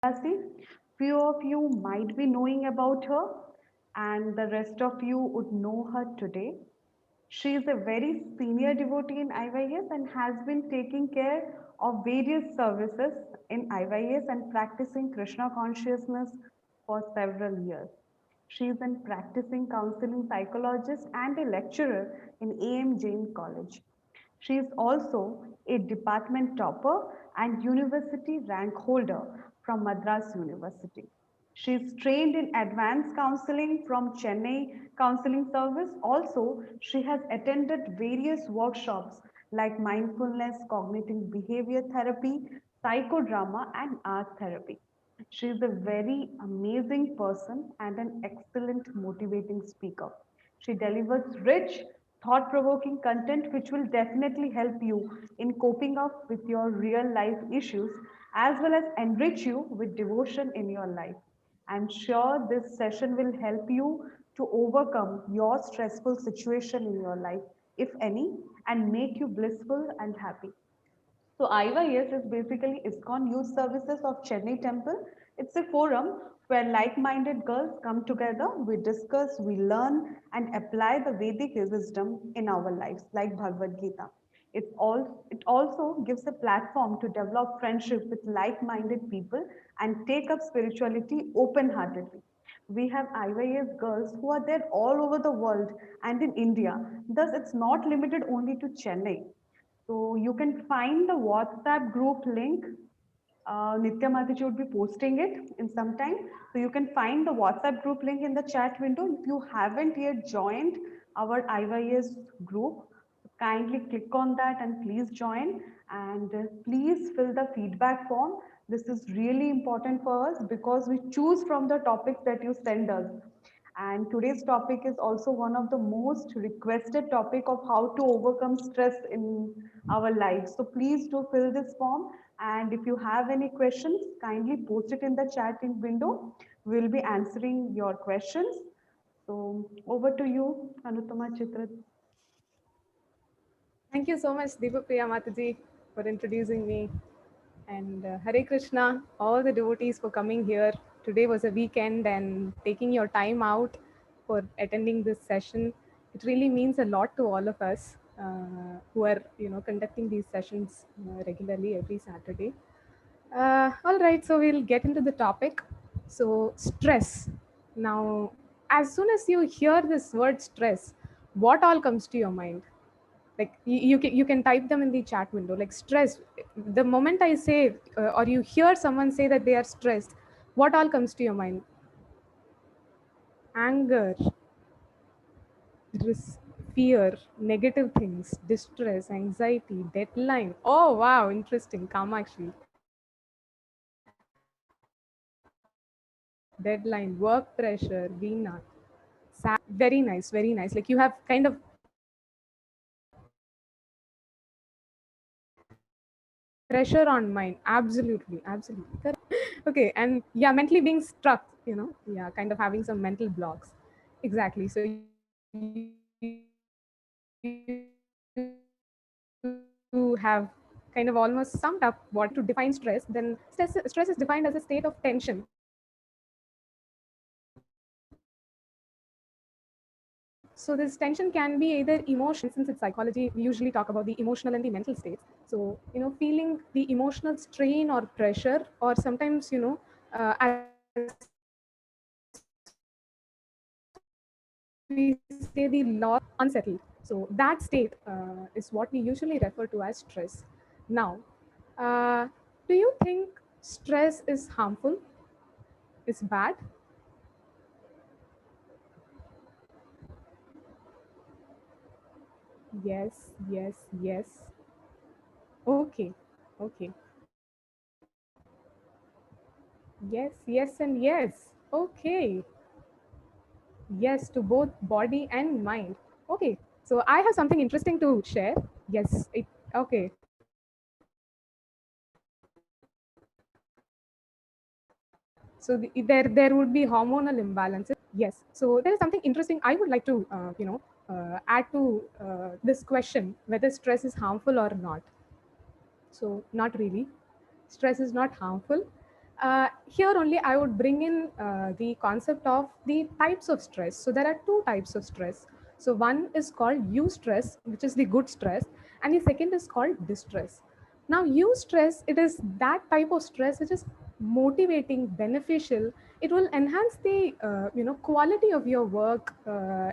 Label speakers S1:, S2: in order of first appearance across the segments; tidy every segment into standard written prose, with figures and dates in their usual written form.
S1: Lassie. Few of you might be knowing about her, and the rest of you would know her today. She is a very senior devotee in IYS and has been taking care of various services in IYS and practicing Krishna consciousness for several years. She is a practicing counseling psychologist and a lecturer in AM Jain College. She is also a department topper and university rank holder from Madras University. She is trained in advanced counseling from Chennai Counseling Service. Also, she has attended various workshops like mindfulness, cognitive behavior therapy, psychodrama, and art therapy. She is a very amazing person and an excellent motivating speaker. She delivers rich, thought provoking content which will definitely help you in coping up with your real life issues as well as enrich you with devotion in your life. I'm sure this session will help you to overcome your stressful situation in your life, if any, and make you blissful and happy. So IYS is basically ISKCON Youth Services of Chennai Temple. It's a forum where like-minded girls come together, we discuss, we learn and apply the Vedic wisdom in our lives, like Bhagavad Gita. It also gives a platform to develop friendship with like-minded people and take up spirituality open-heartedly. We have IYS girls who are there all over the world and in India. Thus, it's not limited only to Chennai. So you can find the WhatsApp group link. Nitya Mataji would be posting it in some time. So you can find the WhatsApp group link in the chat window. If you haven't yet joined our IYS group, kindly click on that and please join. And please fill the feedback form. This is really important for us because we choose from the topics that you send us. And today's topic is also one of the most requested topic of how to overcome stress in our lives. So please do fill this form. And if you have any questions, kindly post it in the chatting window. We'll be answering your questions. So over to you, Anuttama, Chitra.
S2: Thank you so much, Deepapriya Mataji, for introducing me. And Hare Krishna, all the devotees for coming here. Today was a weekend and taking your time out for attending this session. It really means a lot to all of us who are, conducting these sessions regularly every Saturday. All right, so we'll get into the topic. So, stress. Now, as soon as you hear this word stress, what all comes to your mind? Like you can type them in the chat window. Like stress. The moment I say or you hear someone say that they are stressed, what all comes to your mind? Anger, fear, negative things, distress, anxiety, deadline. Oh wow, interesting. Kamakshi. Deadline, work pressure, Veena. Very nice, very nice. Like you have kind of pressure on mind. Absolutely, absolutely. Correct. Okay, and yeah, mentally being struck, yeah, kind of having some mental blocks. Exactly. So you have kind of almost summed up what to define stress. Then stress is defined as a state of tension. So this tension can be either emotion. Since it's psychology, we usually talk about the emotional and the mental states. So feeling the emotional strain or pressure, or sometimes as we say, the loss unsettled. So that state is what we usually refer to as stress. Now, uh, do you think stress is harmful? Is bad? Yes, yes, yes. Okay, okay. Yes, yes, and yes. Okay. Yes, to both body and mind. Okay. So I have something interesting to share. Yes. Okay. So there would be hormonal imbalances. Yes. So there is something interesting I would like to add to this question, whether stress is harmful or not. So not really. Stress is not harmful. Here only I would bring in the concept of the types of stress. So there are two types of stress. So one is called eustress, which is the good stress, and the second is called distress. Now, eustress, it is that type of stress which is motivating, beneficial. It will enhance the quality of your work,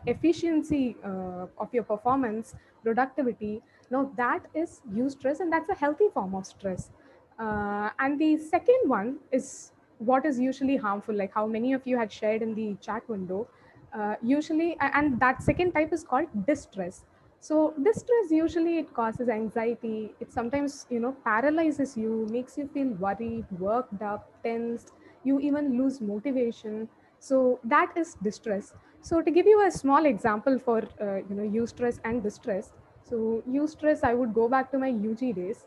S2: efficiency of your performance, productivity. Now that is eustress, and that's a healthy form of stress. And the second one is what is usually harmful, like how many of you had shared in the chat window. And that second type is called distress. So distress usually it causes anxiety. It sometimes paralyzes you, makes you feel worried, worked up, tensed. You even lose motivation. So that is distress. So to give you a small example for eustress and distress. So eustress, I would go back to my UG days.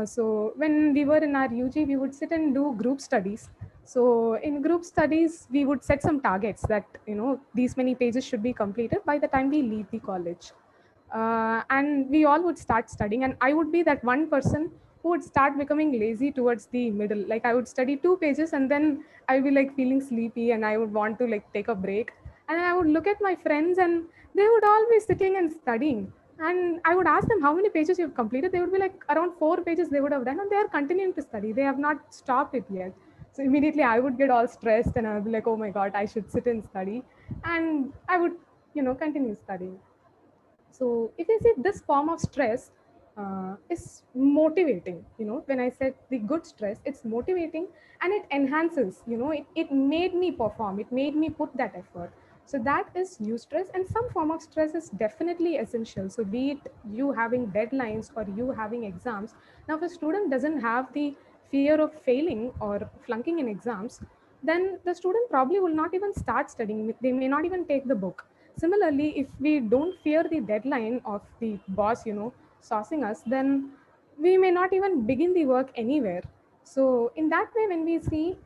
S2: So when we were in our UG, we would sit and do group studies. So in group studies, we would set some targets that these many pages should be completed by the time we leave the college. And we all would start studying, and I would be that one person who would start becoming lazy towards the middle. Like I would study 2 pages, and then I would be like feeling sleepy, and I would want to like take a break. And I would look at my friends, and they would all be sitting and studying. And I would ask them how many pages you've completed. They would be like around 4 pages they would have done, and they are continuing to study. They have not stopped it yet. So immediately I would get all stressed, and I would be like, oh my God, I should sit and study. And I would, continue studying. So if you see this form of stress is motivating, when I said the good stress, it's motivating and it enhances, it made me perform, it made me put that effort. So that is eustress, and some form of stress is definitely essential. So be it you having deadlines or you having exams. Now, if a student doesn't have the fear of failing or flunking in exams, then the student probably will not even start studying. They may not even take the book. Similarly, if we don't fear the deadline of the boss, saucing us, then we may not even begin the work anywhere. So in that way, when we see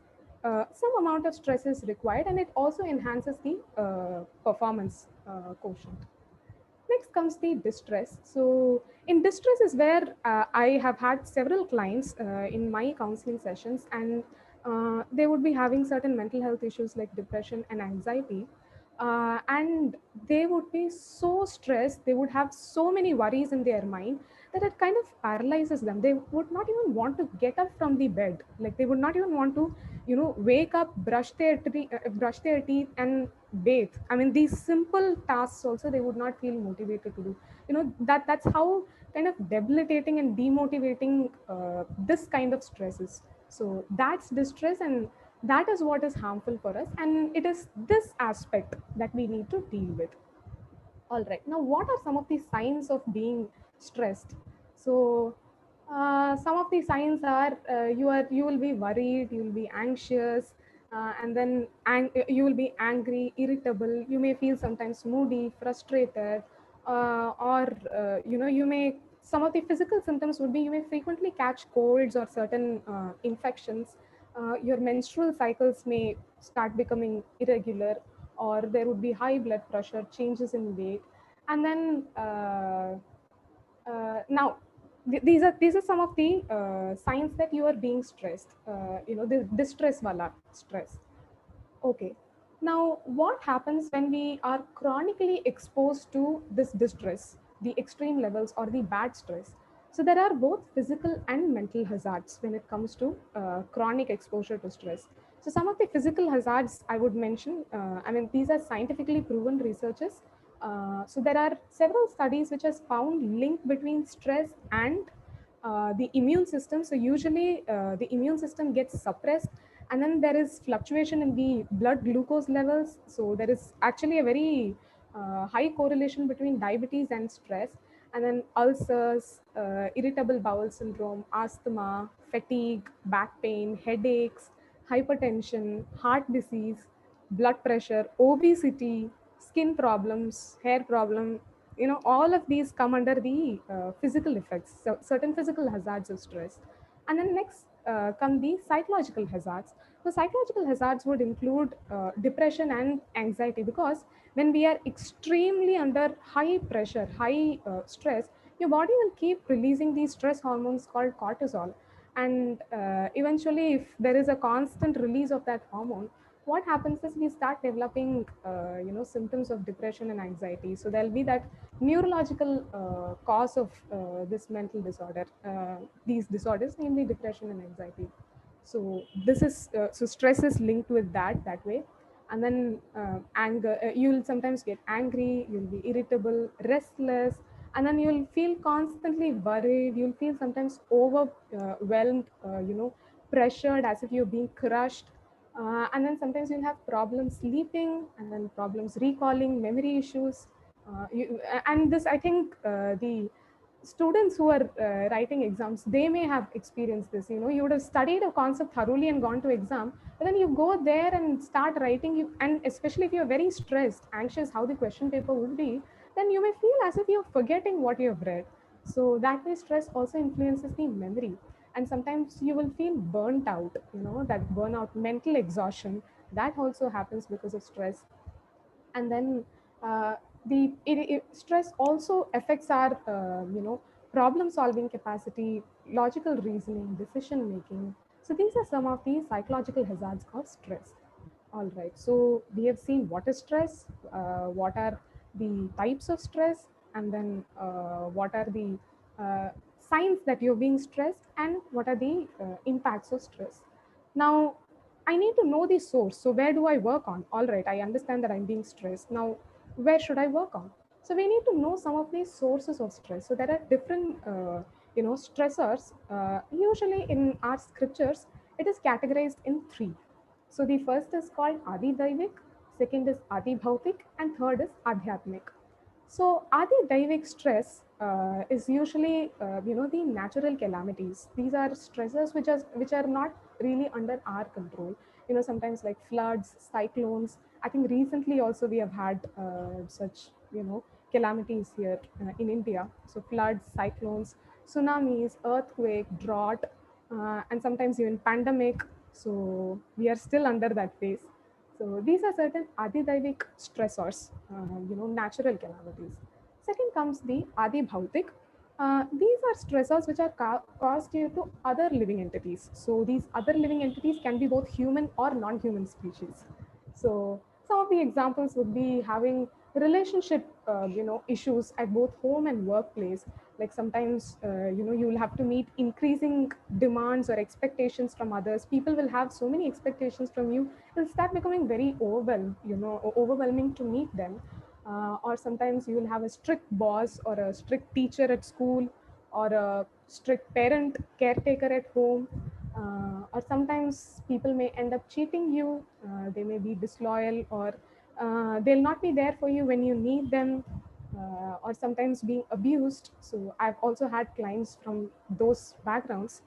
S2: some amount of stress is required, and it also enhances the performance quotient. Next comes the distress. So in distress is where I have had several clients in my counseling sessions, and they would be having certain mental health issues like depression and anxiety. And they would be so stressed, they would have so many worries in their mind that it kind of paralyzes them. They would not even want to get up from the bed. Like they would not even want to wake up, brush their teeth and bathe. I mean, these simple tasks also they would not feel motivated to do. That's how kind of debilitating and demotivating this kind of stress is. So that's distress, and that is what is harmful for us, and it is this aspect that we need to deal with. All right. Now, what are some of the signs of being stressed? So, some of the signs are you will be worried, you will be anxious, and then you will be angry, irritable. You may feel sometimes moody, frustrated, or you may, some of the physical symptoms would be you may frequently catch colds or certain infections. Your menstrual cycles may start becoming irregular, or there would be high blood pressure, changes in weight. And then now these are some of the signs that you are being stressed. The distress wala stress. Okay. Now, what happens when we are chronically exposed to this distress, the extreme levels or the bad stress? So, there are both physical and mental hazards when it comes to chronic exposure to stress. So, some of the physical hazards I would mention, I mean, these are scientifically proven researches. So, there are several studies which has found link between stress and the immune system. So usually the immune system gets suppressed, and then there is fluctuation in the blood glucose levels. So there is actually a very high correlation between diabetes and stress. And then ulcers, irritable bowel syndrome, asthma, fatigue, back pain, headaches, hypertension, heart disease, blood pressure, obesity, skin problems, hair problem, all of these come under the physical effects, so certain physical hazards of stress. And then next come the psychological hazards. So psychological hazards would include depression and anxiety, because when we are extremely under high pressure, high stress, your body will keep releasing these stress hormones called cortisol. And eventually, if there is a constant release of that hormone, what happens is we start developing symptoms of depression and anxiety. So there'll be that neurological cause of this mental disorder, these disorders, namely depression and anxiety. So this is so stress is linked with that way. And then anger, you'll sometimes get angry, you'll be irritable, restless, and then you'll feel constantly worried, you'll feel sometimes overwhelmed, pressured, as if you're being crushed. And then sometimes you'll have problems sleeping, and then problems recalling, memory issues. And this, I think, the students who are writing exams, they may have experienced this. You would have studied a concept thoroughly and gone to exam, but then you go there and start writing, and especially if you're very stressed, anxious, how the question paper would be, then you may feel as if you're forgetting what you have read. So that way stress also influences the memory. And sometimes you will feel burnt out, that burnout, mental exhaustion, that also happens because of stress. And then stress also affects our problem solving capacity, logical reasoning, decision making. So these are some of the psychological hazards of stress. All right, so we have seen what is stress, what are the types of stress, and then what are the signs that you're being stressed, and what are the impacts of stress. Now, I need to know the source. So where do I work on? All right, I understand that I'm being stressed. Now, where should I work on? So we need to know some of these sources of stress. So there are different, stressors. Usually in our scriptures, it is categorized in three. So the first is called Adi Daivik, second is Adi Bhautik, and third is Adhyatmik. So Adi Daivik stress is usually the natural calamities. These are stressors which are not really under our control. Sometimes like floods, cyclones. I think recently also we have had such calamities here in India. So floods, cyclones, tsunamis, earthquake, drought, and sometimes even pandemic. So we are still under that phase. So these are certain adidaivic stressors, natural calamities. Second comes the adi bhautik. These are stressors which are caused due to other living entities. So these other living entities can be both human or non-human species. So some of the examples would be having relationship, issues at both home and workplace. Like sometimes, you will have to meet increasing demands or expectations from others. People will have so many expectations from you, it'll start becoming very overwhelming to meet them. Or sometimes you will have a strict boss or a strict teacher at school, or a strict parent caretaker at home. Or sometimes people may end up cheating you, they may be disloyal, or they'll not be there for you when you need them, or sometimes being abused. So I've also had clients from those backgrounds.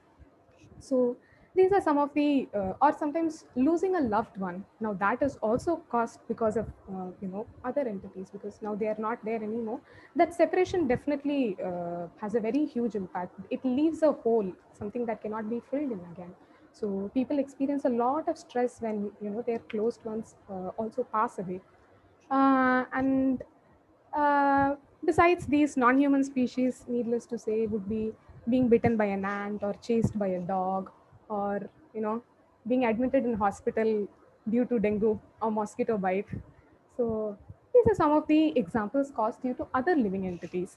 S2: So these are some of the or sometimes losing a loved one. Now that is also caused because of other entities, because now they are not there anymore. That separation definitely has a very huge impact. It leaves a hole, something that cannot be filled in again. So people experience a lot of stress when their closed ones also pass away. And besides these non-human species, needless to say, would be being bitten by an ant, or chased by a dog, or being admitted in hospital due to dengue or mosquito bite. So these are some of the examples caused due to other living entities.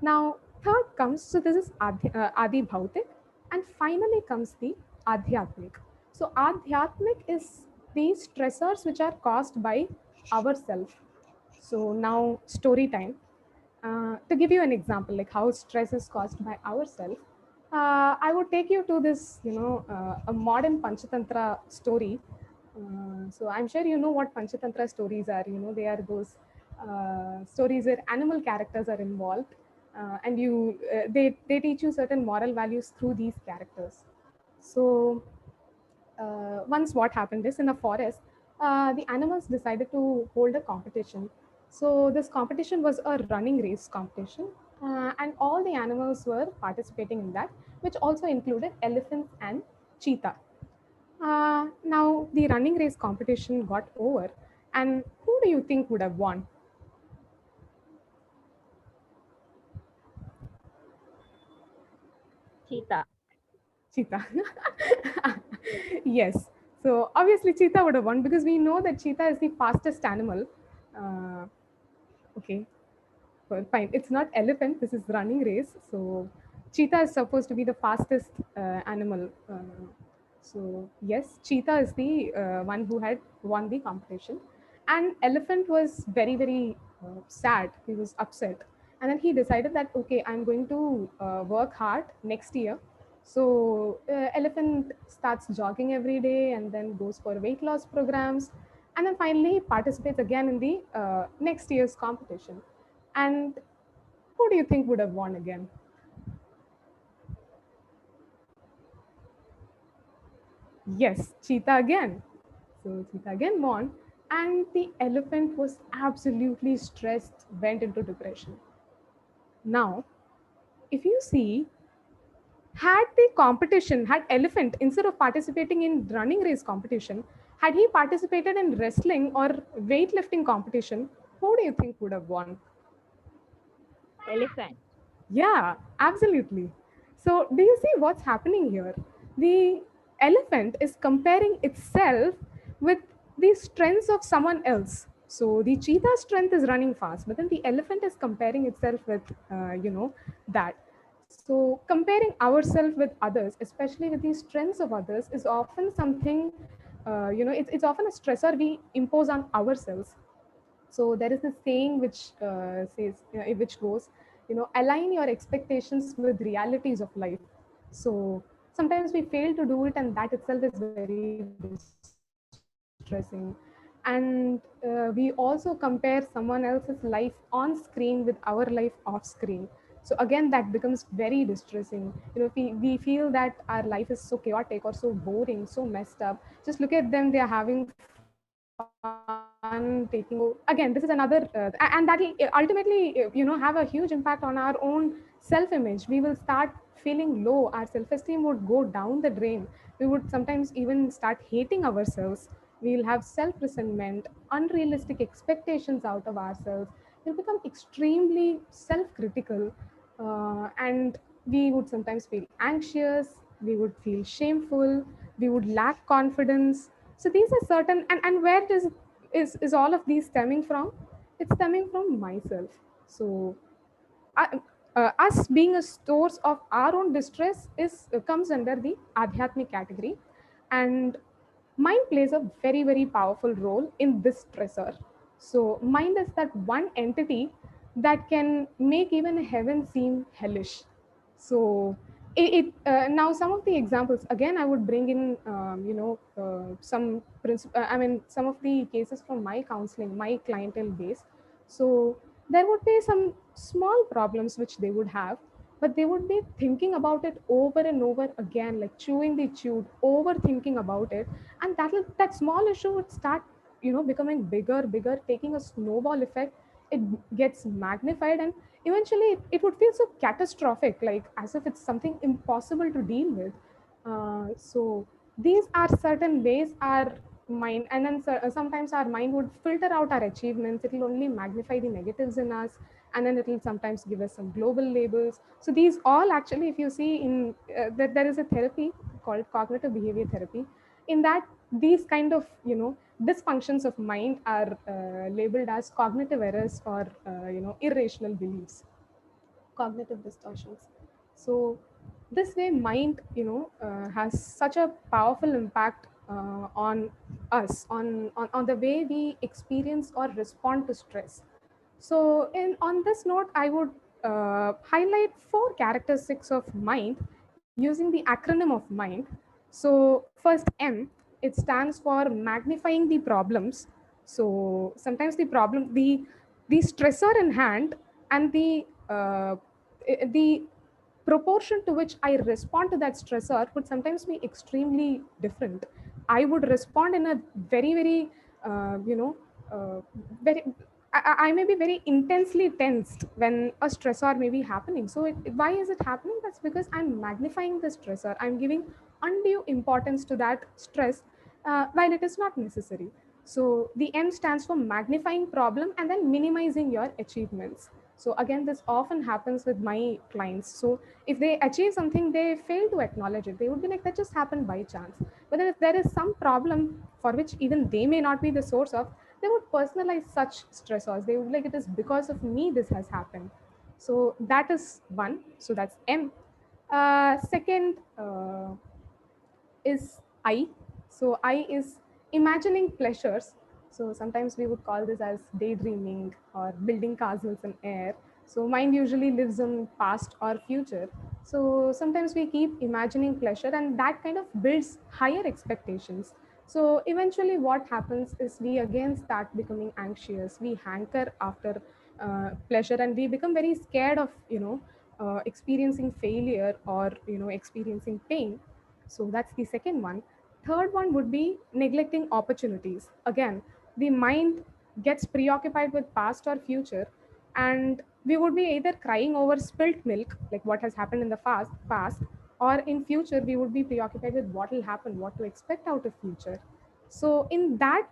S2: Now, third comes, so this is Adi Bhautik, and finally comes the Adhyatmik. So Adhyatmik is these stressors which are caused by ourselves. So now story time. To give you an example, like how stress is caused by ourselves, I would take you to this, a modern Panchatantra story. So I'm sure you know what Panchatantra stories are. They are those stories where animal characters are involved, and they teach you certain moral values through these characters. So once what happened is, in a forest, the animals decided to hold a competition. So this competition was a running race competition, and all the animals were participating in that, which also included elephants and cheetah. Now the running race competition got over, and who do you think would have won?
S3: Cheetah.
S2: Cheetah. Yes. So obviously cheetah would have won because we know that cheetah is the fastest animal. Uh, okay. Well, fine. It's not elephant. This is running race. So cheetah is supposed to be the fastest animal. So yes, cheetah is the one who had won the competition, and elephant was very sad. He was upset, and then he decided that okay, I'm going to work hard next year. So elephant starts jogging every day and then goes for weight loss programs, and then finally participates again in the next year's competition. And who do you think would have won again? Yes, cheetah again. So cheetah again won, and the elephant was absolutely stressed, went into depression. Now, if you see, had the competition, had elephant, instead of participating in running race competition, had he participated in wrestling or weightlifting competition, who do you think would have won?
S3: Elephant.
S2: Yeah, absolutely. So, do you see what's happening here? The elephant is comparing itself with the strengths of someone else. So, the cheetah's strength is running fast, but then the elephant is comparing itself with, that. So, comparing ourselves with others, especially with the strengths of others, is often something, it's often a stressor we impose on ourselves. So there is this saying which which goes, align your expectations with realities of life. So sometimes we fail to do it, and that itself is very distressing. And we also compare someone else's life on screen with our life off screen. So again, that becomes very distressing. We feel that our life is so chaotic or so boring, so messed up. Just look at them, they're having fun, taking so again, this is another and that will ultimately have a huge impact on our own self image. We will start feeling low, our self esteem would go down the drain. We would sometimes even start hating ourselves. We will have self resentment, unrealistic expectations out of ourselves. We'll become extremely self critical, and we would sometimes feel anxious, we would feel shameful, we would lack confidence. So these are certain, and where is all of these stemming from? It's stemming from myself. So uh, us being a source of our own distress is comes under the adhyatmic category, and mind plays a very powerful role in this stressor. So mind is that one entity that can make even heaven seem hellish. So now some of the examples again I would bring in, some I mean some of the cases from my counseling, my clientele base. So there would be some small problems which they would have, but they would be thinking about it over and over again, like chewing the chewed, overthinking about it, and that small issue would start, becoming bigger, taking a snowball effect. It gets magnified, and eventually it would feel so catastrophic, like as if it's something impossible to deal with. So these are certain ways our mind, and then sometimes our mind would filter out our achievements. It will only magnify the negatives in us, and then it will sometimes give us some global labels. So these all actually, if you see in that there is a therapy called cognitive behavior therapy. In that, these kind of dysfunctions of mind are labeled as cognitive errors or irrational beliefs, cognitive distortions. So this way mind has such a powerful impact on us, on the way we experience or respond to stress. So in on this note, I would highlight four characteristics of mind using the acronym of mind. So first, M, it stands for magnifying the problems. So sometimes the stressor in hand and the proportion to which I respond to that stressor would sometimes be extremely different. I would respond in a very you know very I may be very intensely tensed when a stressor may be happening. So why is it happening? That's because I'm magnifying the stressor. I'm giving undue importance to that stress while it is not necessary. So the M stands for magnifying problem and then minimizing your achievements. So again, this often happens with my clients. So if they achieve something, they fail to acknowledge it. They would be like, that just happened by chance. But then if there is some problem for which even they may not be the source of, they would personalize such stressors. They would be like, it is because of me this has happened. So that is one. So that's M. Second, is I. So I is imagining pleasures. So sometimes we would call this as daydreaming or building castles in air. So mind usually lives in past or future. So sometimes we keep imagining pleasure, and that kind of builds higher expectations. So eventually what happens is we again start becoming anxious. We hanker after pleasure, and we become very scared of experiencing failure or experiencing pain. So that's the second one. Third one would be neglecting opportunities. Again, the mind gets preoccupied with past or future, and we would be either crying over spilt milk, like what has happened in the past, or in future we would be preoccupied with what will happen, what to expect out of future. So in that,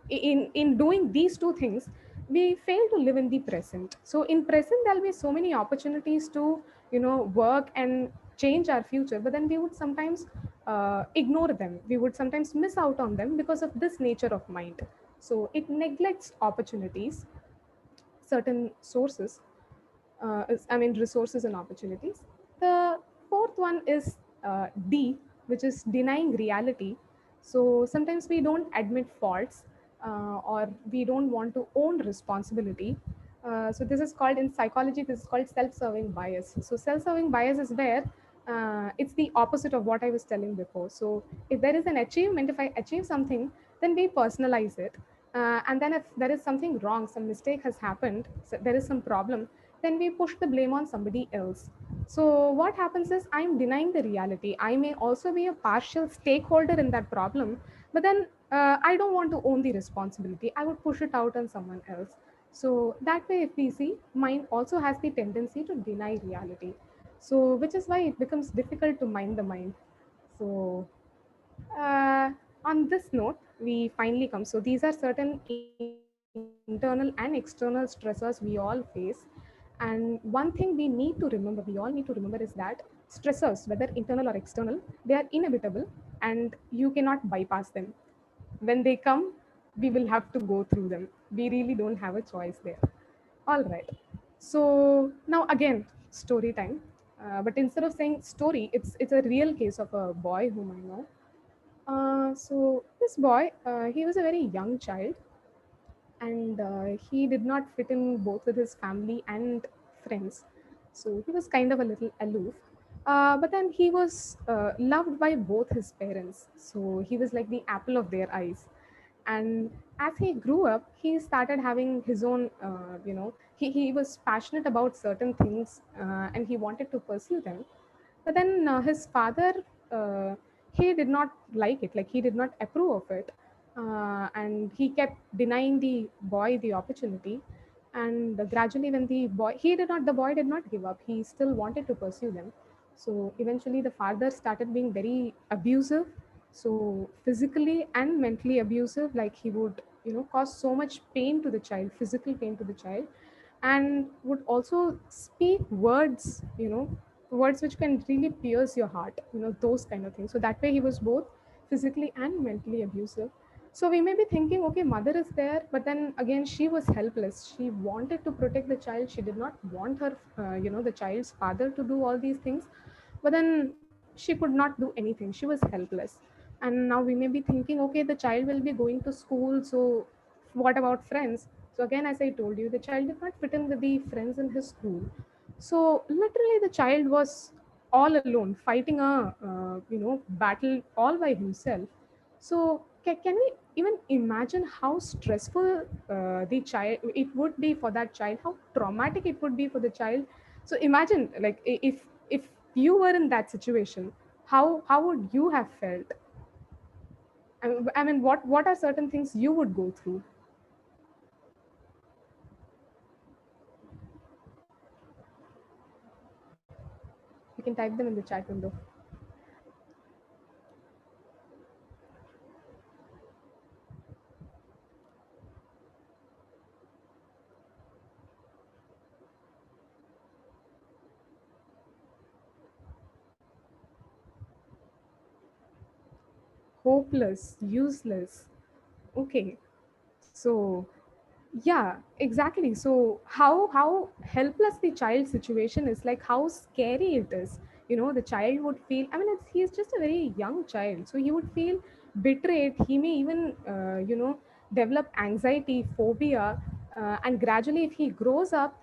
S2: in doing these two things, we fail to live in the present. So in present, there'll be so many opportunities to work and change our future, but then we would sometimes ignore them. We would sometimes miss out on them because of this nature of mind. So it neglects opportunities, certain sources, resources and opportunities. The fourth one is D, which is denying reality. So sometimes we don't admit faults, or we don't want to own responsibility. So this is called, in psychology, this is called self-serving bias. So self-serving bias is where it's the opposite of what I was telling before. So if there is an achievement, if I achieve something, then we personalize it. And then if there is something wrong, some mistake has happened, so there is some problem, then we push the blame on somebody else. So what happens is, I'm denying the reality. I may also be a partial stakeholder in that problem, but then I don't want to own the responsibility. I would push it out on someone else. So that way, if we see, mind also has the tendency to deny reality. So which is why it becomes difficult to mind the mind. So uh, on this note, we finally come. So these are certain internal and external stressors we all face. And one thing we need to remember, we all need to remember, is that stressors, whether internal or external, they are inevitable, and you cannot bypass them. When they come, we will have to go through them. We really don't have a choice there. All right. So now again, story time. But instead of saying story, it's a real case of a boy whom I know. So this boy, he was a very young child, and he did not fit in both with his family and friends. So he was kind of a little aloof. But then he was loved by both his parents. So he was like the apple of their eyes. And as he grew up, he started having his own, he was passionate about certain things, and he wanted to pursue them. But then his father, uh, he did not like it, like he did not approve of it, and he kept denying the boy the opportunity. And gradually, when the boy did not give up. He still wanted to pursue them. So eventually, the father started being very abusive, so physically and mentally abusive. Like he would, cause so much pain to the child, physical pain to the child, and would also speak words, words which can really pierce your heart, those kind of things. So that way he was both physically and mentally abusive. So we may be thinking, okay, mother is there, but then again she was helpless. She wanted to protect the child. She did not want her, the child's father to do all these things, but then she could not do anything. She was helpless. And now we may be thinking, okay, the child will be going to school, so what about friends? So again, as I told you, the child did not fit in with the friends in his school. So literally, the child was all alone, fighting a battle all by himself. So can we even imagine how stressful the child it would be for that child? How traumatic it would be for the child? So imagine, like, if you were in that situation, how would you have felt? I mean, what are certain things you would go through? You can type them in the chat window. hopeless, useless. Okay, so yeah, exactly. So how helpless the child situation is, like how scary it is. The child would feel, I mean, he's just a very young child, so he would feel betrayed. He may even develop anxiety, phobia, and gradually if he grows up,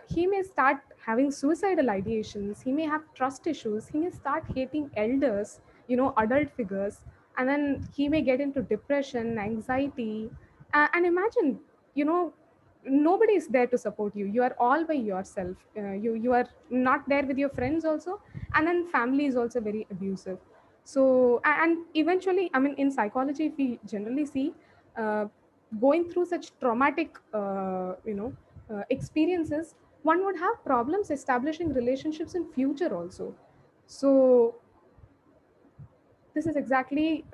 S2: he may start having suicidal ideations, he may have trust issues, he may start hating elders, adult figures, and then he may get into depression, anxiety. And imagine, you know nobody is there to support you, you are all by yourself. You are not there with your friends also, and then family is also very abusive. So and eventually, I mean, in psychology, if we generally see, uh, going through such traumatic experiences, one would have problems establishing relationships in future also. So this is exactly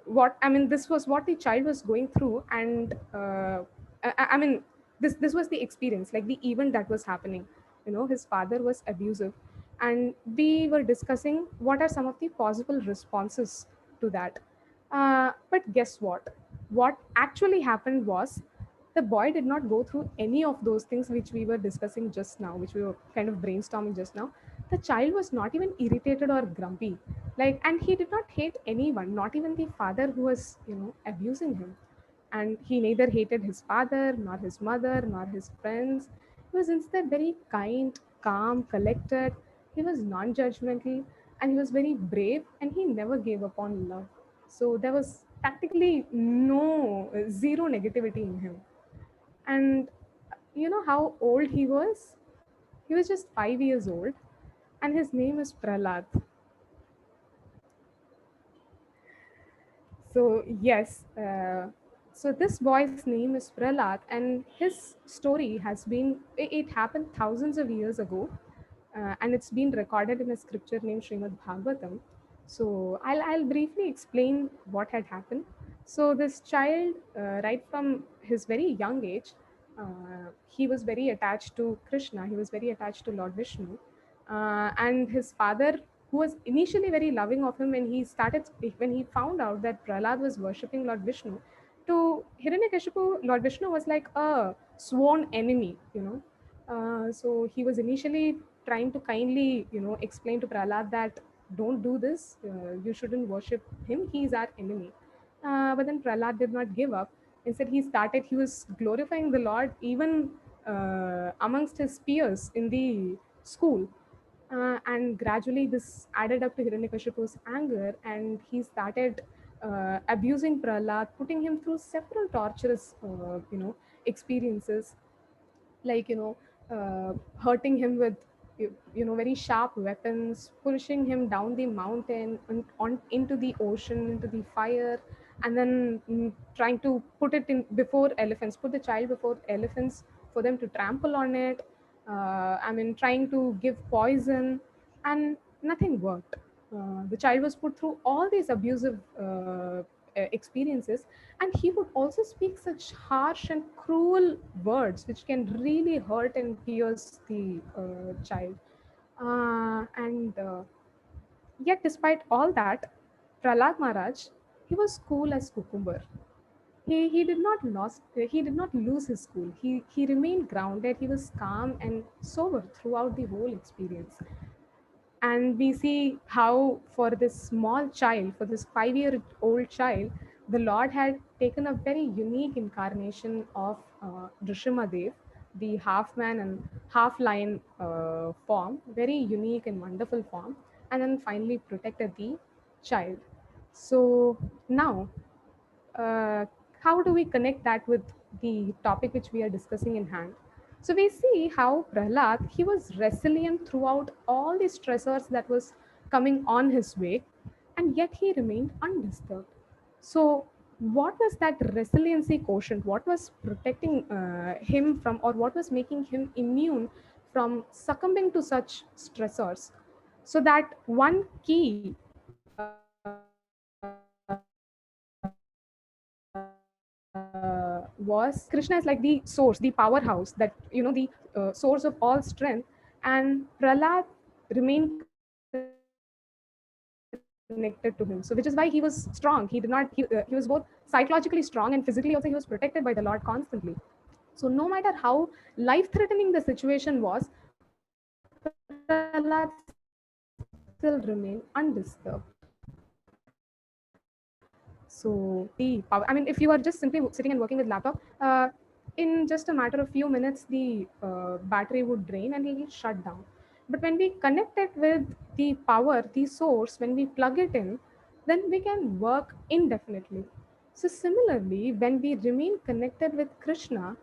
S2: what, I mean, this was what the child was going through. And I mean, this was the experience, like the event that was happening. His father was abusive, and we were discussing what are some of the possible responses to that. But guess what actually happened was, the boy did not go through any of those things which we were discussing just now, which we were kind of brainstorming just now. The child was not even irritated or grumpy, like, and he did not hate anyone, not even the father who was abusing him. And he neither hated his father, nor his mother, nor his friends. He was instead very kind, calm, collected. He was non-judgmental, and he was very brave, and he never gave up on love. So there was practically no zero negativity in him. And you know how old he was? He was just 5 years old, and his name is Prahlad. So yes, so this boy's name is Prahlad, and his story has been, it happened thousands of years ago, and it's been recorded in a scripture named Srimad Bhagavatam. So I'll briefly explain what had happened. So this child, right from his very young age, he was very attached to Krishna. He was very attached to Lord Vishnu, and his father, who was initially very loving of him, when he found out that Prahlad was worshipping Lord Vishnu, to Hiranyakashipu, Lord Vishnu was like a sworn enemy. So he was initially trying to kindly, explain to Prahlad that don't do this, you shouldn't worship him, he is our enemy. But then Prahlad did not give up. Instead, he was glorifying the Lord even amongst his peers in the school. And gradually, this added up to Hiranyakashipu's anger, and he started abusing Prahlad, putting him through several torturous, experiences, like hurting him with very sharp weapons, pushing him down the mountain and on into the ocean, into the fire, and then trying to put the child before elephants for them to trample on it. I mean, trying to give poison, and nothing worked. The child was put through all these abusive experiences, and he would also speak such harsh and cruel words which can really hurt and pierce the child. And yet, despite all that, Prahlad Maharaj, he was cool as cucumber. He did not lose his cool. He remained grounded. He was calm and sober throughout the whole experience. And we see how, for this small child, for this 5-year-old child, the Lord had taken a very unique incarnation of Drishamadev, the half man and half lion form, very unique and wonderful form, and then finally protected the child. So now, uh, how do we connect that with the topic which we are discussing in hand? So we see how Prahlad, he was resilient throughout all the stressors that was coming on his way, and yet he remained undisturbed. So what was that resiliency quotient? What was protecting him from, or what was making him immune from succumbing to such stressors? So that one key was Krishna is like the source, the powerhouse that, the source of all strength, and Prahlad remained consistent, and he remained calm, and he remained sober. connected to him. So which is why he was strong. He did not. He was both psychologically strong and physically also. He was protected by the Lord constantly. So no matter how life-threatening the situation was, Prahlad still remained undisturbed. So the power. I mean, if you are just simply sitting and working with laptop, in just a matter of few minutes, the battery would drain and it will shut down. But when we connect it with the power, the source, when we plug it in, then we can work indefinitely. So similarly, when we remain connected with Krishna,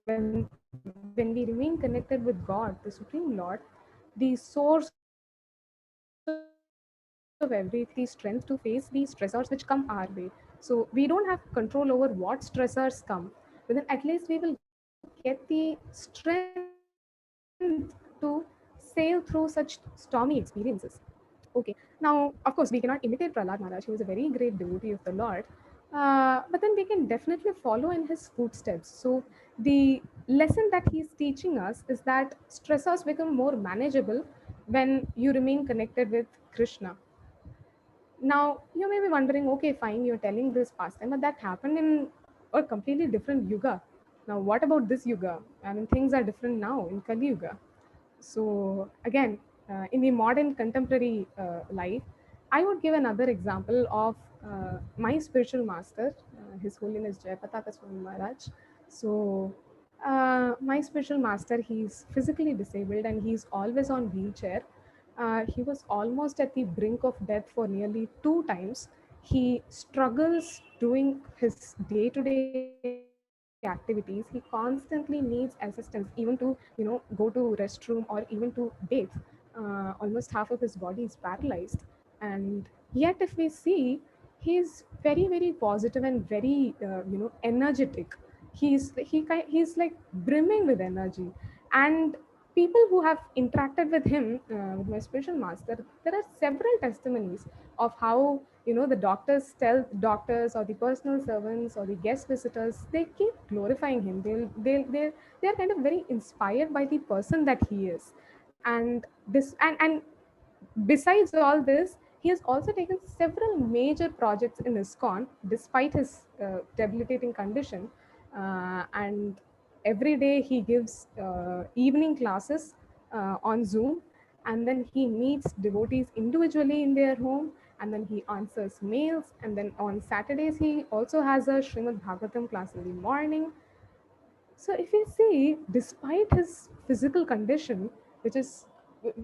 S2: when we remain connected with God, the Supreme Lord, the source of every, the strength to face the stressors which come our way. So we don't have control over what stressors come, but then at least we will get the strength to sail through such stormy experiences. Okay. Now, of course, we cannot imitate Prahlad Maharaj. He was a very great devotee of the Lord. But then we can definitely follow in his footsteps. So the lesson that he's teaching us is that stressors become more manageable when you remain connected with Krishna. Now, you may be wondering, okay, fine, you're telling this past time, but that happened in a completely different yuga. Now, what about this yuga? I mean, things are different now in Kali Yuga. So, again, in the modern contemporary life, I would give another example of my spiritual master, His Holiness Jayapataka Swami Maharaj. So, my spiritual master, he's physically disabled and he's always on wheelchair. He was almost at the brink of death for nearly 2 times. He struggles doing his day-to-day activities. He constantly needs assistance, even to go to restroom or even to bathe. Almost half of his body is paralyzed, and yet if we see, he's very very positive and very energetic. He's like brimming with energy. And people who have interacted with him, with my spiritual master, there are several testimonies of how the doctors or the personal servants or the guest visitors, they keep glorifying him. They're kind of very inspired by the person that he is. And this and besides all this, he has also taken several major projects in ISKCON despite his debilitating condition. And every day he gives evening classes on Zoom, and then he meets devotees individually in their home, and then he answers mails. And then on Saturdays, he also has a Srimad Bhagavatam class in the morning. So if you see, despite his physical condition, which is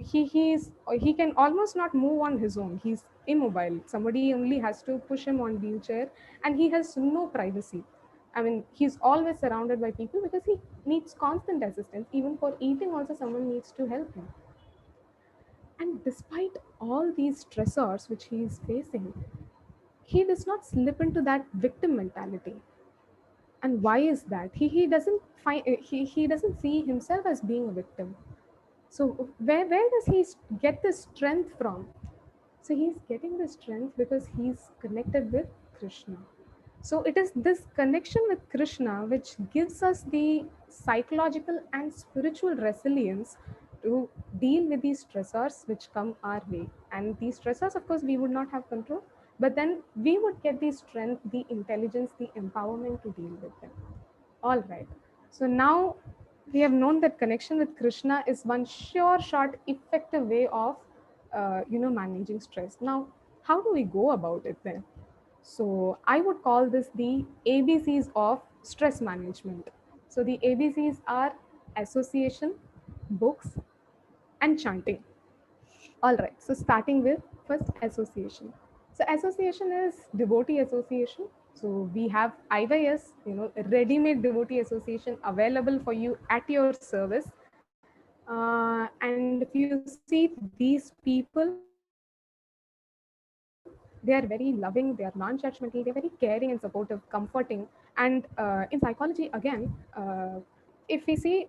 S2: he can almost not move on his own. He's immobile. Somebody only has to push him on wheelchair, and he has no privacy. I mean, he's always surrounded by people because he needs constant assistance. Even for eating, also someone needs to help him. And despite all these stressors which he is facing, he does not slip into that victim mentality. And why is that? He doesn't find he doesn't see himself as being a victim. So where does he get this strength from? So he's getting the strength because he's connected with Krishna. So it is this connection with Krishna which gives us the psychological and spiritual resilience to deal with these stressors which come our way. And these stressors, of course, we would not have control, but then we would get the strength, the intelligence, the empowerment to deal with them. All right. So now we have known that connection with Krishna is one sure, short, effective way of, managing stress. Now, how do we go about it then? So I would call this the ABCs of stress management. So the ABCs are association, books, and chanting. All right. So starting with first association. So association is devotee association. So we have IYS, ready-made devotee association available for you at your service. And if you see these people, they are very loving, they are non-judgmental, they're very caring and supportive, comforting. And in psychology again, if we see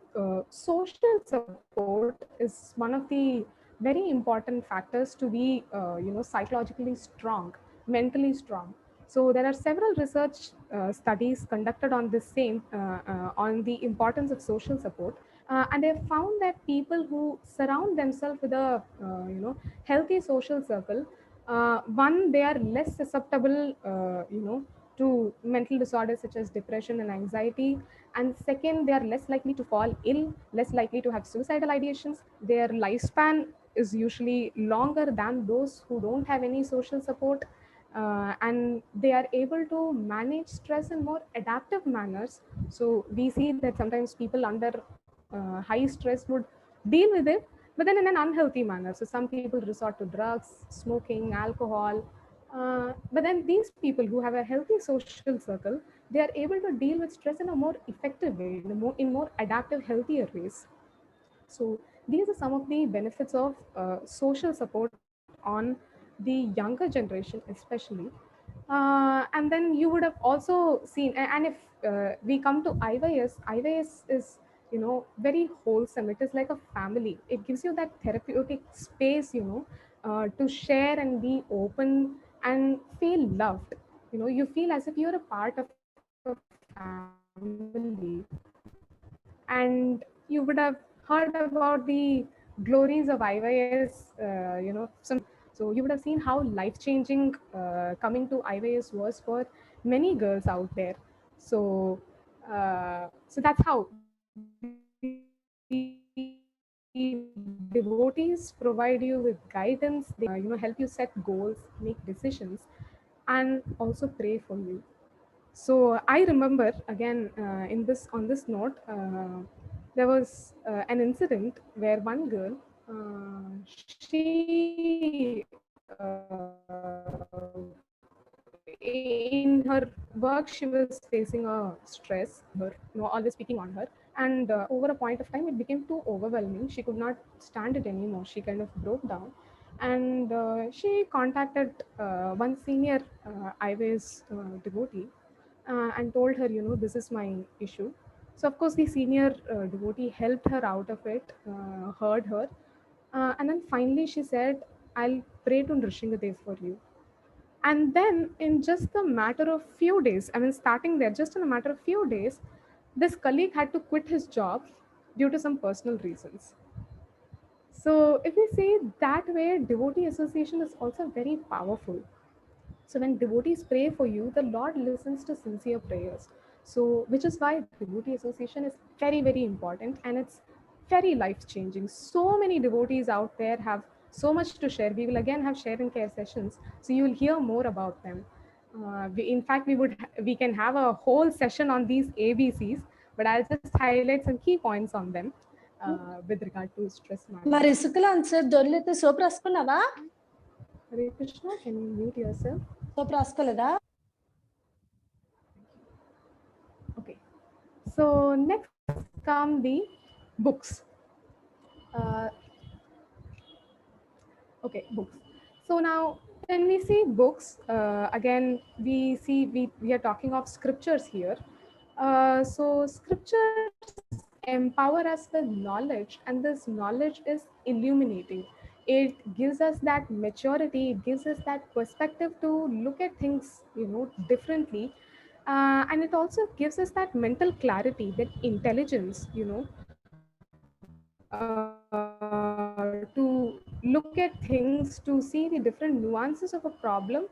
S2: social support is one of the very important factors to be psychologically strong, mentally strong. So there are several research studies conducted on this same on the importance of social support. And they have found that people who surround themselves with a healthy social circle, One, they are less susceptible, to mental disorders such as depression and anxiety. And second, they are less likely to fall ill, less likely to have suicidal ideations. Their lifespan is usually longer than those who don't have any social support. And they are able to manage stress in more adaptive manners. So we see that sometimes people under high stress would deal with it, but then in an unhealthy manner. So some people resort to drugs, smoking, alcohol. But then these people who have a healthy social circle, they are able to deal with stress in a more effective way, in more adaptive, healthier ways. So these are some of the benefits of social support on the younger generation, especially. And then you would have also seen, and if we come to IYS is, very wholesome. It is like a family. It gives you that therapeutic space, to share and be open and feel loved. You feel as if you're a part of a family. And you would have heard about the glories of IYS, so you would have seen how life-changing coming to IYS was for many girls out there. So that's how the devotees provide you with guidance. They help you set goals, make decisions, and also pray for you. So I remember again, on this note, there was an incident where one girl, she in her work, she was facing a stress, her, always speaking on her. And over a point of time, it became too overwhelming. She could not stand it anymore. She kind of broke down. And she contacted one senior IWA's devotee, and told her, this is my issue. So of course the senior devotee helped her out of it, heard her, and then finally she said, I'll pray to Nrishingadev for you. And then in just a matter of few days, I mean, starting there, just in a matter of few days, this colleague had to quit his job due to some personal reasons. So if we say that way, devotee association is also very powerful. So when devotees pray for you, the Lord listens to sincere prayers. So which is why devotee association is very, very important, and it's very life changing. So many devotees out there have so much to share. We will again have share and care sessions, so you will hear more about them. In fact, we can have a whole session on these ABCs, but I'll just highlight some key points on them with regard to stress
S3: మరి
S2: management.
S3: ఇసుకలో answer దొర్లితే soap రాసుకున్నావా?
S2: Hare Krishna, can you mute yourself?
S3: Soap రాసుకోలేదా?
S2: Okay. So next come the books. Uh, okay, books. So now when we see books, again we are talking of scriptures here. So scriptures empower us with knowledge, and this knowledge is illuminating. It gives us that maturity. It gives us that perspective to look at things, differently. And it also gives us that mental clarity, that intelligence, to look at things, to see the different nuances of a problem.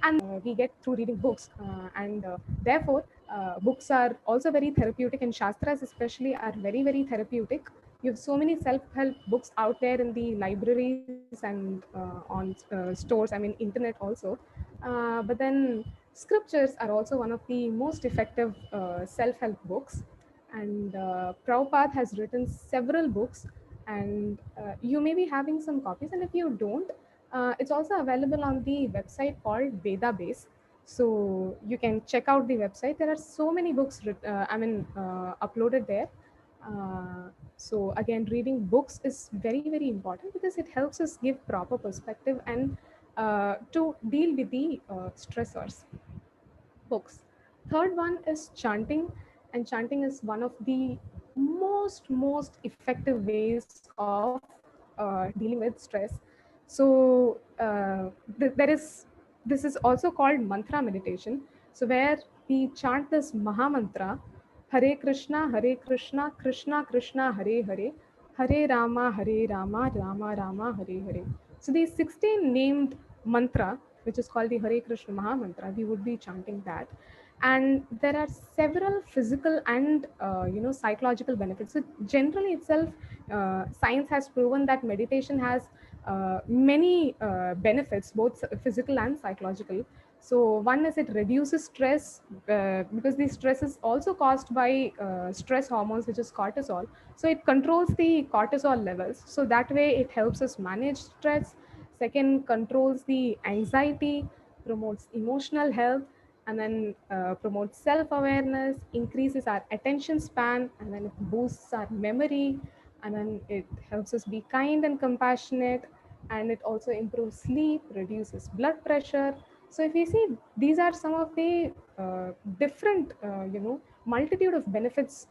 S2: And we get through reading books. And therefore, books are also very therapeutic, and Shastras especially are very, very therapeutic. You have so many self-help books out there in the libraries and on stores, I mean, internet also. But then scriptures are also one of the most effective self-help books. And Prabhupada has written several books, and you may be having some copies. And if you don't, it's also available on the website called Vedabase. So you can check out the website. There are so many books, uploaded there. So again, reading books is very, very important because it helps us give proper perspective and to deal with the stressors. Books. Third one is chanting, and chanting is one of the most effective ways of dealing with stress. So this is also called mantra meditation. So where we chant this Maha Mantra, Hare Krishna, Hare Krishna, Krishna Krishna, Hare Hare, Hare Rama, Rama Rama, Hare Hare. So these 16 named mantra, which is called the Hare Krishna Maha Mantra. We would be chanting that, and there are several physical and psychological benefits. So generally itself, science has proven that meditation has many benefits, both physical and psychological. So one is it reduces stress, because the stress is also caused by stress hormones, which is cortisol. So it controls the cortisol levels. So that way it helps us manage stress. Second, controls the anxiety, promotes emotional health, and then promotes self-awareness, increases our attention span, and then it boosts our memory, and then it helps us be kind and compassionate, and it also improves sleep, reduces blood pressure. So if you see, these are some of the different multitude of benefits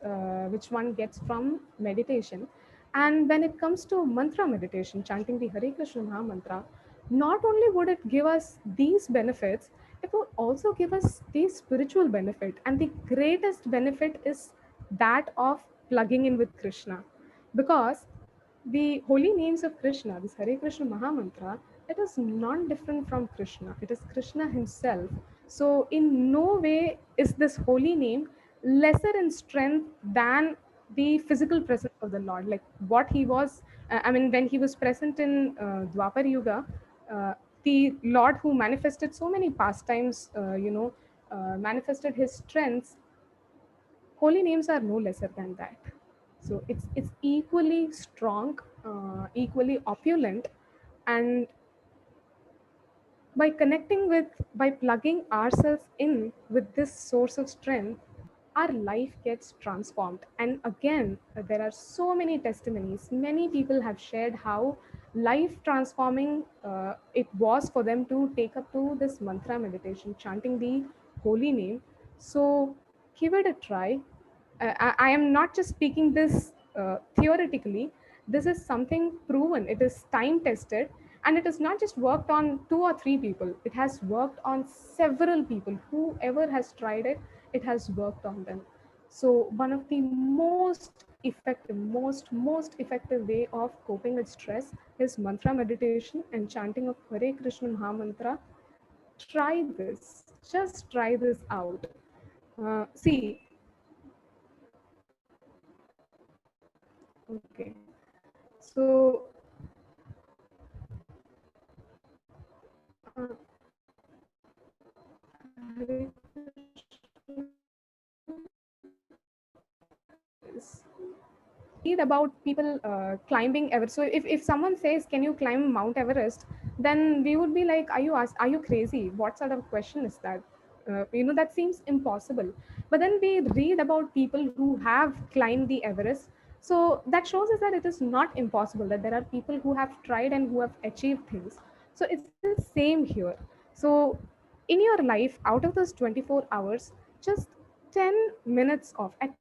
S2: which one gets from meditation. And when it comes to mantra meditation, chanting the Hare Krishna Maha Mantra, not only would it give us these benefits, it will also give us the spiritual benefit. And the greatest benefit is that of plugging in with Krishna. Because the holy names of Krishna, this Hare Krishna Maha Mantra, it is not different from Krishna. It is Krishna himself. So in no way is this holy name lesser in strength than the physical presence of the Lord. Like what he was, when he was present in Dwapar Yuga, the Lord who manifested so many pastimes, manifested his strengths. Holy names are no lesser than that. So it's equally strong, equally opulent, and by plugging ourselves in with this source of strength, our life gets transformed. And again, there are so many testimonies. Many people have shared how life transforming it was for them to take up to this mantra meditation, chanting the holy name. So give it a try. I am not just speaking this theoretically. This is something proven. It is time tested, and it is not just worked on 2 or 3 people. It has worked on several people. Whoever has tried it, it has worked on them. So one of the most effective way of coping with stress is mantra meditation and chanting of Hare Krishna Maha Mantra. Try this. Just try this out. See, okay. So, read about people climbing Everest. So if someone says, can you climb Mount Everest? Then we would be like, are you crazy? What sort of question is that? That seems impossible. But then we read about people who have climbed the Everest. So that shows us that it is not impossible, that there are people who have tried and who have achieved things. So it's the same here. So in your life, out of those 24 hours, just 10 minutes of, at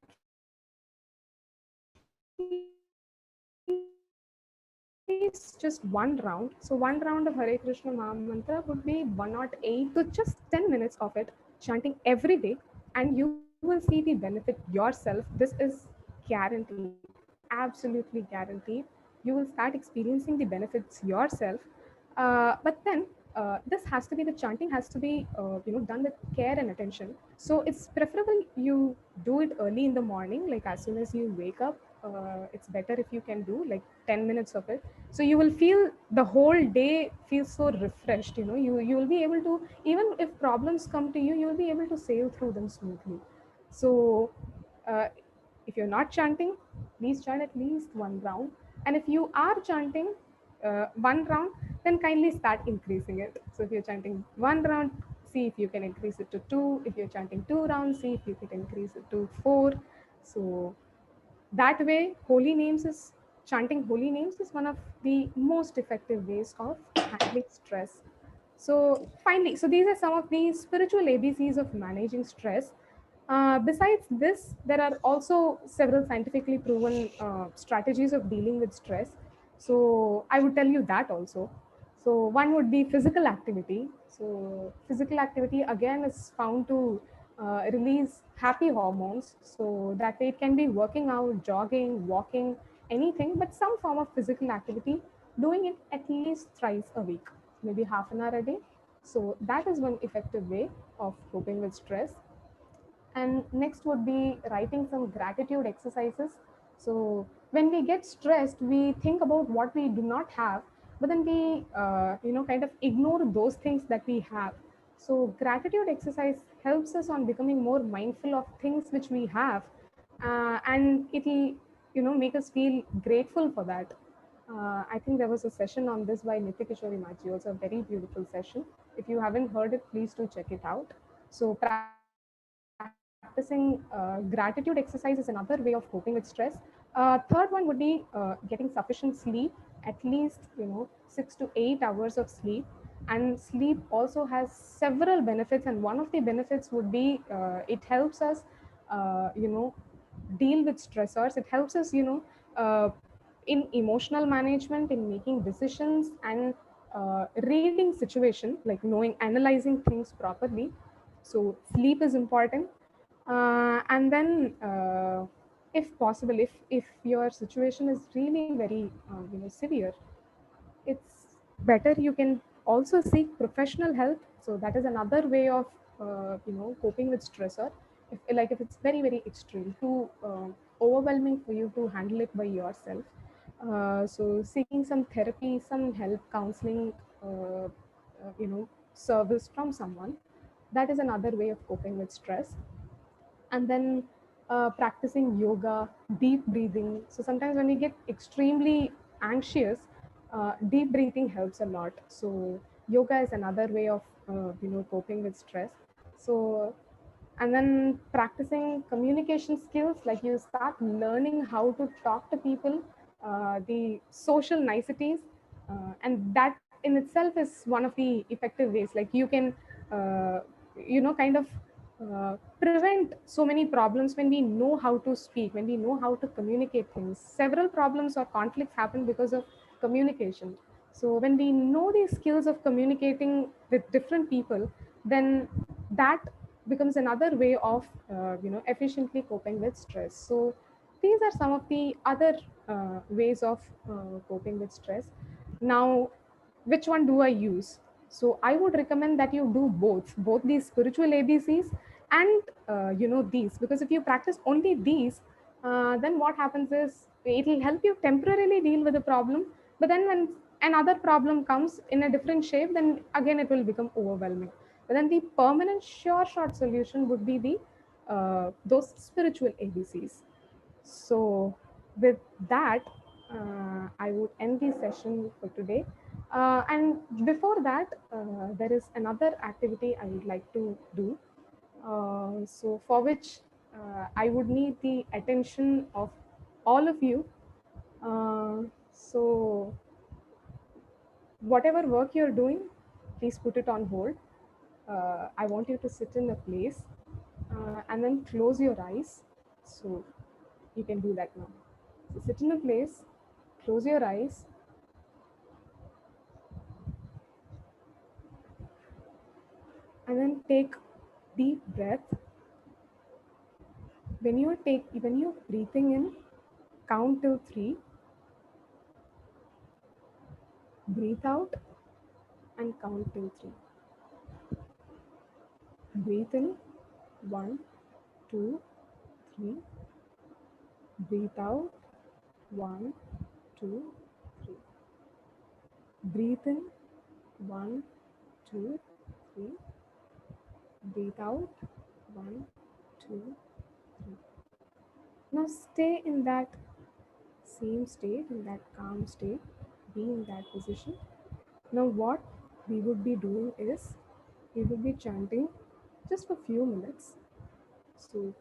S2: least just one round. So one round of Hare Krishna Maha Mantra would be 108 to just 10 minutes of it, chanting every day, and you will see the benefit yourself. This is guaranteed, absolutely guaranteed. You will start experiencing the benefits yourself. But then this has to be, the chanting has to be done with care and attention. So it's preferable you do it early in the morning, like as soon as you wake up. It's better if you can do like 10 minutes of it, so you will feel the whole day feels so refreshed. You will be able to, even if problems come to you, you will be able to sail through them smoothly. So uh, if you're not chanting, please chant at least one round. And if you are chanting one round, then kindly start increasing it. So if you're chanting one round, see if you can increase it to two. If you're chanting 2 rounds, see if you can increase it to 4. So that way, chanting holy names is one of the most effective ways of handling stress. So finally, so these are some of the spiritual ABCs of managing stress. Besides this, there are also several scientifically proven strategies of dealing with stress. So I would tell you that also. So one would be physical activity. So physical activity again is found to release happy hormones. So that way it can be working out, jogging, walking, anything, but some form of physical activity, doing it at least thrice a week. maybe half an hour a day. So that is one effective way of coping with stress. And next would be writing some gratitude exercises. So when we get stressed, we think about what we do not have, but then we kind of ignore those things that we have. So gratitude exercise helps us on becoming more mindful of things which we have, and it'll make us feel grateful for that. I think there was a session on this by Nitikishori Machi, also a very beautiful session. If you haven't heard it, please do check it out. So practicing gratitude exercise is another way of coping with stress. Third one would be getting sufficient sleep, at least 6 to 8 hours of sleep. And sleep also has several benefits, and one of the benefits would be it helps us, deal with stressors. It helps us, in emotional management, in making decisions, and reading situation, like knowing, analyzing things properly. So sleep is important. And then if possible, if your situation is really very severe, it's better you can also seek professional help. So that is another way of coping with stressor. If it's very very extreme, too overwhelming for you to handle it by yourself, so seeking some therapy, some help, counseling, service from someone, that is another way of coping with stress. And then practicing yoga, deep breathing. So sometimes when we get extremely anxious, deep breathing helps a lot. So yoga is another way of coping with stress. So, and then practicing communication skills, like you start learning how to talk to people, the social niceties, and that in itself is one of the effective ways. Like you can kind of prevent so many problems when we know how to speak, when we know how to communicate things. Several problems or conflicts happen because of communication. So when we know the skills of communicating with different people, then that becomes another way of efficiently coping with stress. So these are some of the other ways of coping with stress. Now, which one do I use? So I would recommend that you do both these spiritual ABCs and these, because if you practice only these, then what happens is it will help you temporarily deal with the problem, but then when another problem comes in a different shape, then again it will become overwhelming. But then the permanent sure short solution would be the those spiritual ABCs. So with that, I would end the session for today. And before that, there is another activity I would like to do. So for which I would need the attention of all of you. So whatever work you're doing, please put it on hold. I want you to sit in a place and then close your eyes. So you can do that now. So sit in a place, close your eyes, and then take deep breath. When you're breathing in, count till 3, breathe out and count till 3. Breathe in, 1, 2, 3. Breathe out, 1, 2, 3. Breathe in, 1, 2, 3. Breathe out, 1, 2, 3. Now stay in that same state, in that calm state, be in that position. Now what we would be doing is, we would be chanting just for a few minutes. So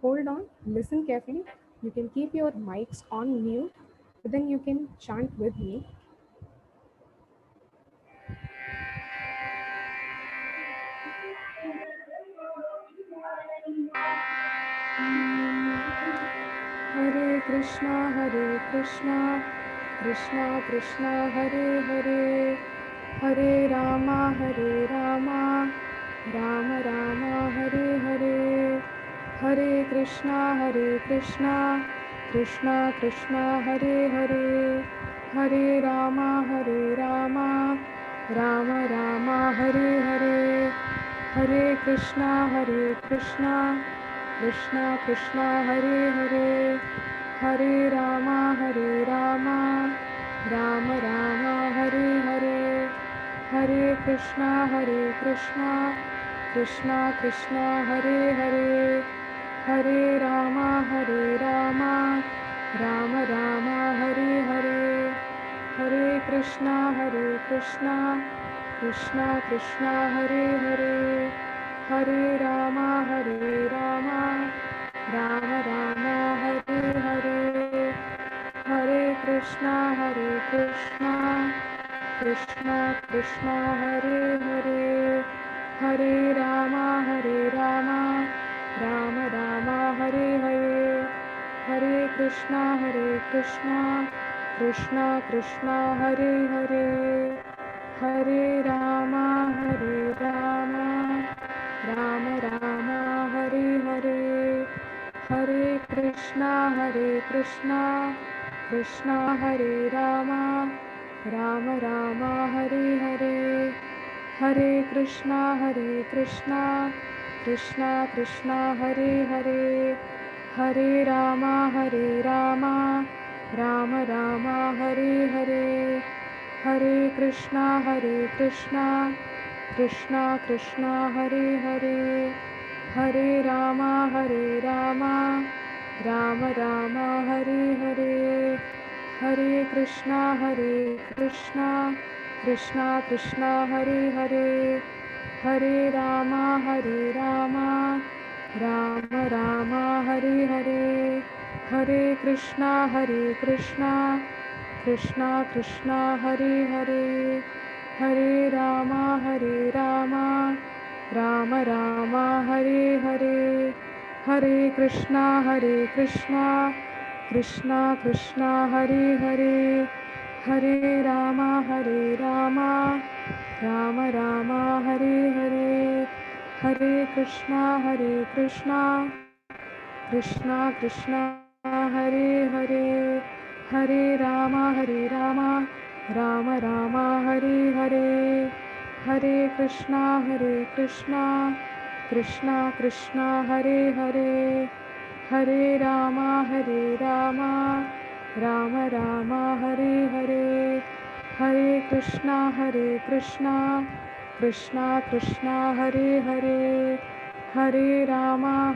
S2: hold on, listen carefully. You can keep your mics on mute, but then you can chant with me. Hare Krishna, Krishna Krishna, Hare Hare, Hare Rama, Rama Rama, Hare Hare, Hare Krishna, Krishna Krishna, Hare Hare, Hare Rama, Rama Rama, Hare Hare, Hare Krishna, Krishna Krishna, Hare Hare, Hare Rama, Rama Rama, Hare Hare, Hare Krishna, Krishna Krishna, Hare Hare, Hare Rama, Rama Rama, Hare Hare, Hare Krishna, Krishna Krishna, Hare Hare, Hare Rama, Rama Rama, Hare Hare, Hare Krishna, Krishna Krishna, Hare Hare, Hare Rama, Rama Rama, Hare Hare, Hare Krishna, Krishna Krishna, Hare Hare, Hare Rama, Rama Rama, Hare Hare, Hare Krishna, Krishna Hare Rama, Rama Rama, Hare Hare, Hare Krishna, Krishna Krishna, Hare Hare, Hare Rama, Rama Rama, Hare Hare, Hare Krishna, Krishna Krishna, Hare Hare, Hare Rama, Rama Rama, Hare Hare, Hare Krishna, Krishna Krishna, Hare Hare, Hare Rama, Rama Rama, Hare Hare, Hare Krishna, Krishna Krishna, Hare Hare, Hare Rama, Rama Rama, Hare Hare, Hare Krishna, Krishna Krishna, Hare Hare, Hare Rama, Rama Rama, Hare Hare, Hare Krishna, Krishna Krishna, Hare Hare, Hare Rama, Rama Rama, Hare Hare, Hare Krishna, Krishna Krishna, Hare Hare, Hare Rama, Rama Rama, Hare Hare, Hare Krishna, Krishna Krishna, Hare Hare, Hare Rama,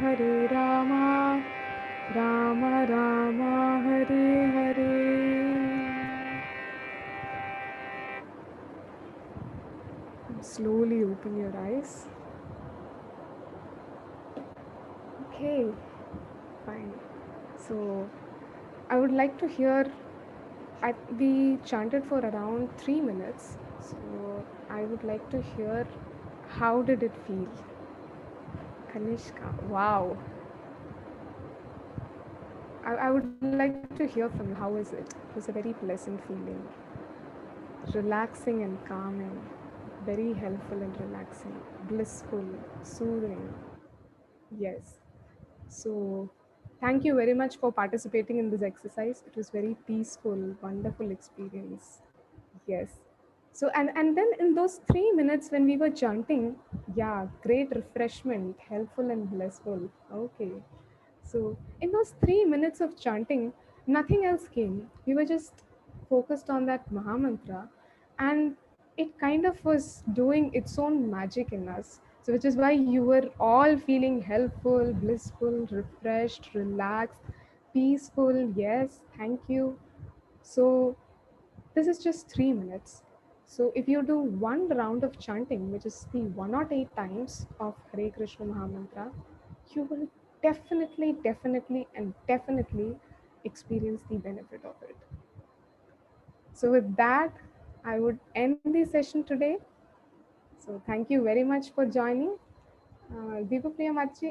S2: Rama Rama, Hare Hare. Slowly open your eyes. Okay, fine. So I would like to hear, we chanted for around 3 minutes. So I would like to hear, how did it feel? Kanishka, wow. I would like to hear from you, how is it? It was a very pleasant feeling, relaxing and calming, very helpful and relaxing, blissful, soothing. Yes. So thank you very much for participating in this exercise. It was very peaceful, wonderful experience. Yes. So and then in those 3 minutes when we were chanting, yeah, great refreshment, helpful and blissful. Okay. So in those 3 minutes of chanting, nothing else came. We were just focused on that Mahamantra, and it kind of was doing its own magic in us. So which is why you were all feeling helpful, blissful, refreshed, relaxed, peaceful. Yes, thank you. So this is just 3 minutes. So if you do one round of chanting, which is the 108 times of Hare Krishna Mahamantra, you will definitely experience the benefit of it. So with that, I would end the session today. So thank you very much for joining. Deepapriya Machi,